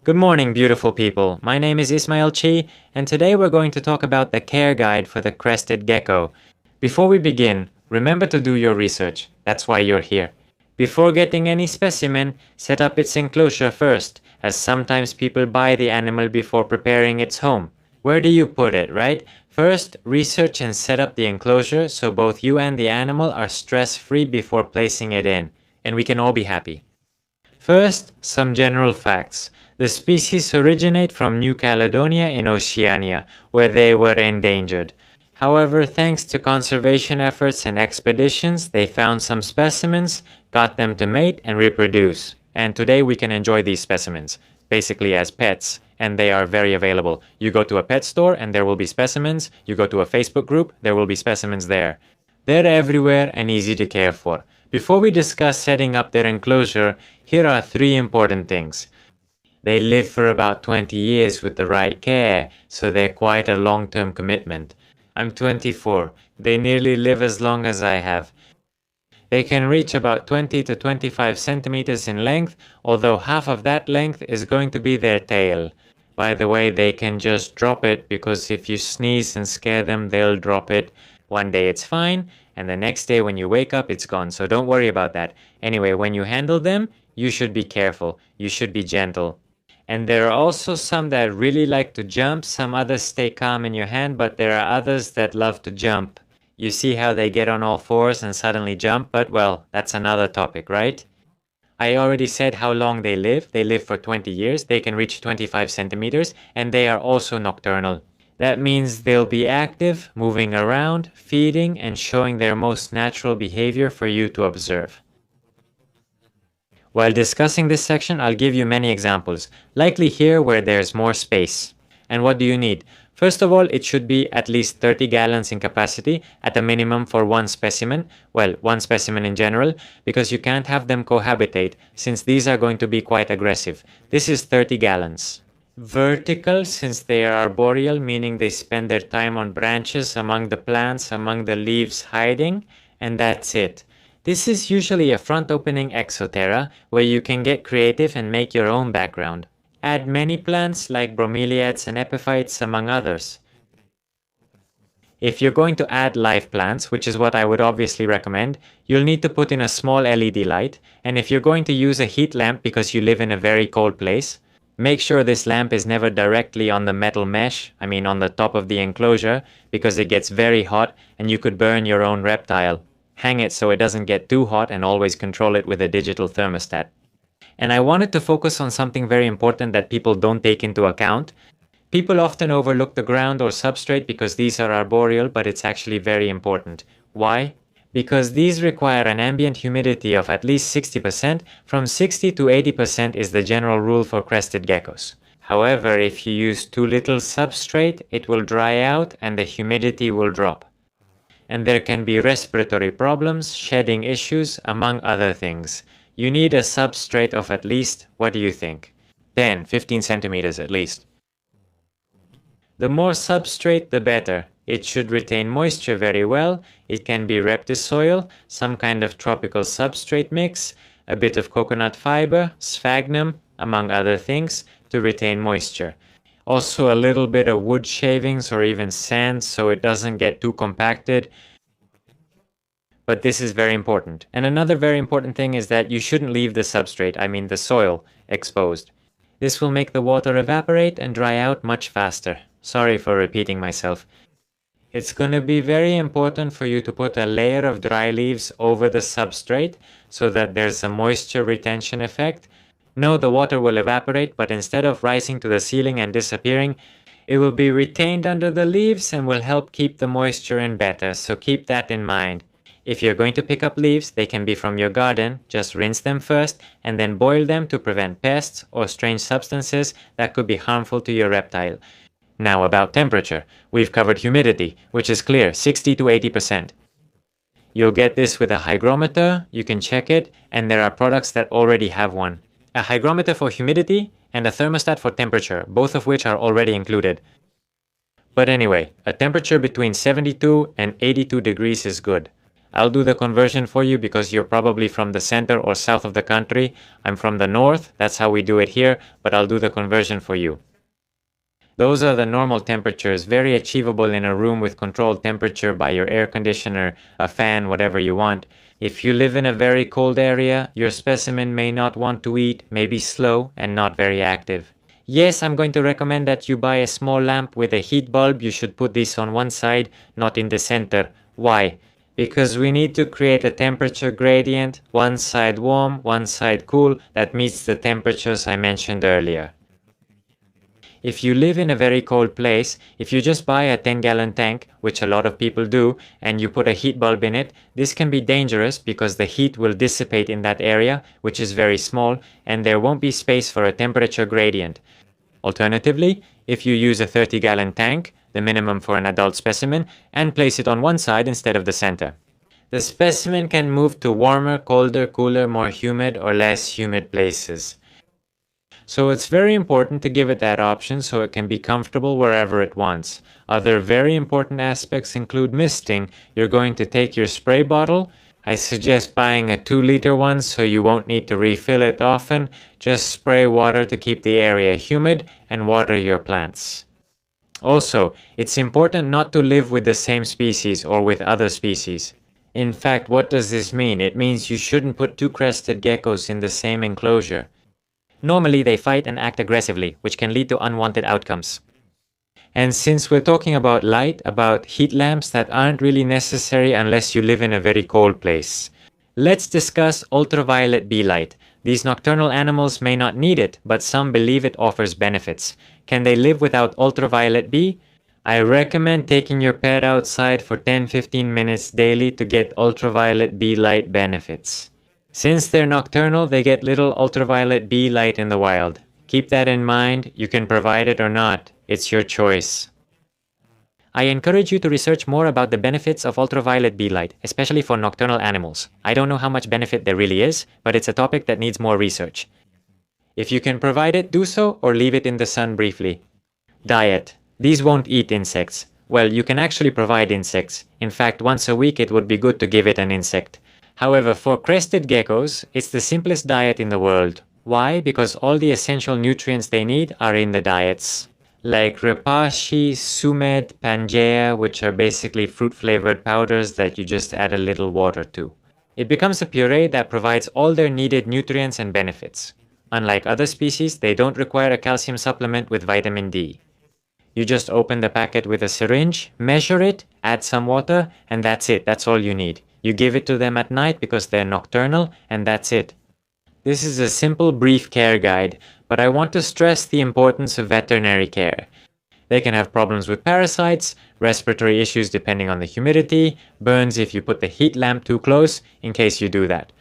Good morning, beautiful people. My name is Ismail Chi, and today we're going to talk about the care guide for the Crested Gecko. Before we begin, remember to do your research. That's why you're here. Before getting any specimen, set up its enclosure first, as sometimes people buy the animal before preparing its home. Where do you put it, right? First, research and set up the enclosure so both you and the animal are stress-free before placing it in, and we can all be happy. First, some general facts. The species originate from New Caledonia in Oceania, where they were endangered. However, thanks to conservation efforts and expeditions, they found some specimens, got them to mate and reproduce. And today we can enjoy these specimens, basically as pets, and they are very available. You go to a pet store and there will be specimens. You go to a Facebook group, there will be specimens there. They're everywhere and easy to care for. Before we discuss setting up their enclosure, here are 3 important things. They live for about 20 years with the right care, so they're quite a long-term commitment. I'm 24. They nearly live as long as I have. They can reach about 20 to 25 centimeters in length, although half of that length is going to be their tail. By the way, they can just drop it because if you sneeze and scare them, they'll drop it. One day it's fine, and the next day when you wake up, it's gone, so don't worry about that. Anyway, when you handle them, you should be careful. You should be gentle. And there are also some that really like to jump. Some others stay calm in your hand, but there are others that love to jump. You see how they get on all fours and suddenly jump, but well, that's another topic, right? I already said how long they live. They live for 20 years. They can reach 25 centimeters, and they are also nocturnal. That means they'll be active, moving around, feeding, and showing their most natural behavior for you to observe. While discussing this section, I'll give you many examples, likely here where there's more space. And what do you need? First of all, it should be at least 30 gallons in capacity at a minimum for one specimen, well, one specimen in general, because you can't have them cohabitate, since these are going to be quite aggressive. This is 30 gallons. Vertical, since they are arboreal, meaning they spend their time on branches, among the plants, among the leaves, hiding, and that's it. This is usually a front-opening exoterra, where you can get creative and make your own background. Add many plants like bromeliads and epiphytes, among others. If you're going to add live plants, which is what I would obviously recommend, you'll need to put in a small LED light, and if you're going to use a heat lamp because you live in a very cold place, make sure this lamp is never directly on the metal mesh, on the top of the enclosure, because it gets very hot and you could burn your own reptile. Hang it so it doesn't get too hot and always control it with a digital thermostat. And I wanted to focus on something very important that people don't take into account. People often overlook the ground or substrate because these are arboreal, but it's actually very important. Why? Because these require an ambient humidity of at least 60%. From 60 to 80% is the general rule for crested geckos. However, if you use too little substrate, it will dry out and the humidity will drop. And there can be respiratory problems, shedding issues, among other things. You need a substrate of at least, what do you think? 10, 15 centimeters at least. The more substrate, the better. It should retain moisture very well. It can be reptisoil, some kind of tropical substrate mix, a bit of coconut fiber, sphagnum, among other things, to retain moisture. Also a little bit of wood shavings or even sand so it doesn't get too compacted. But this is very important. And another very important thing is that you shouldn't leave the substrate, the soil, exposed. This will make the water evaporate and dry out much faster. Sorry for repeating myself. It's going to be very important for you to put a layer of dry leaves over the substrate so that there's a moisture retention effect. No, the water will evaporate, but instead of rising to the ceiling and disappearing, it will be retained under the leaves and will help keep the moisture in better, so keep that in mind. If you're going to pick up leaves, they can be from your garden. Just rinse them first and then boil them to prevent pests or strange substances that could be harmful to your reptile. Now about temperature. We've covered humidity, which is clear, 60 to 80%. You'll get this with a hygrometer, you can check it, and there are products that already have one. A hygrometer for humidity and a thermostat for temperature, both of which are already included. But anyway, a temperature between 72 and 82 degrees is good. I'll do the conversion for you because you're probably from the center or south of the country. I'm from the north, that's how we do it here, but I'll do the conversion for you. Those are the normal temperatures, very achievable in a room with controlled temperature by your air conditioner, a fan, whatever you want. If you live in a very cold area, your specimen may not want to eat, may be slow, and not very active. Yes, I'm going to recommend that you buy a small lamp with a heat bulb. You should put this on one side, not in the center. Why? Because we need to create a temperature gradient, one side warm, one side cool, that meets the temperatures I mentioned earlier. If you live in a very cold place, if you just buy a 10-gallon tank, which a lot of people do, and you put a heat bulb in it, this can be dangerous because the heat will dissipate in that area, which is very small, and there won't be space for a temperature gradient. Alternatively, if you use a 30-gallon tank, the minimum for an adult specimen, and place it on one side instead of the center, the specimen can move to warmer, colder, cooler, more humid, or less humid places. So it's very important to give it that option so it can be comfortable wherever it wants. Other very important aspects include misting. You're going to take your spray bottle. I suggest buying a 2-liter one so you won't need to refill it often. Just spray water to keep the area humid and water your plants. Also, it's important not to live with the same species or with other species. In fact, what does this mean? It means you shouldn't put 2 crested geckos in the same enclosure. Normally they fight and act aggressively, which can lead to unwanted outcomes. And since we're talking about light, about heat lamps that aren't really necessary unless you live in a very cold place, let's discuss ultraviolet B light. These nocturnal animals may not need it, but some believe it offers benefits. Can they live without ultraviolet B? I recommend taking your pet outside for 10-15 minutes daily to get ultraviolet B light benefits. Since they're nocturnal, they get little ultraviolet B light in the wild. Keep that in mind. You can provide it or not. It's your choice. I encourage you to research more about the benefits of ultraviolet B light, especially for nocturnal animals. I don't know how much benefit there really is, but it's a topic that needs more research. If you can provide it, do so or leave it in the sun briefly. Diet. These won't eat insects. Well, you can actually provide insects. In fact, once a week it would be good to give it an insect. However, for crested geckos, it's the simplest diet in the world. Why? Because all the essential nutrients they need are in the diets. Like Repashy, Sumed, Pangea, which are basically fruit-flavored powders that you just add a little water to. It becomes a puree that provides all their needed nutrients and benefits. Unlike other species, they don't require a calcium supplement with vitamin D. You just open the packet with a syringe, measure it, add some water, and that's it. That's all you need. You give it to them at night because they're nocturnal, and that's it. This is a simple, brief care guide, but I want to stress the importance of veterinary care. They can have problems with parasites, respiratory issues depending on the humidity, burns if you put the heat lamp too close, in case you do that.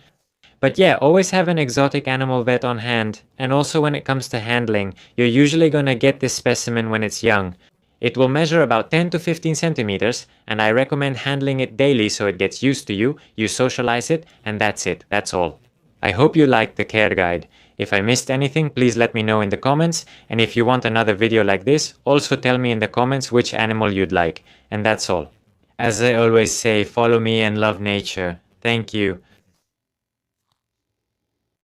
But yeah, always have an exotic animal vet on hand, and also when it comes to handling, you're usually gonna get this specimen when it's young. It will measure about 10 to 15 centimeters, and I recommend handling it daily so it gets used to you, you socialize it, and that's it, that's all. I hope you liked the care guide. If I missed anything, please let me know in the comments, and if you want another video like this, also tell me in the comments which animal you'd like, and that's all. As I always say, follow me and love nature. Thank you.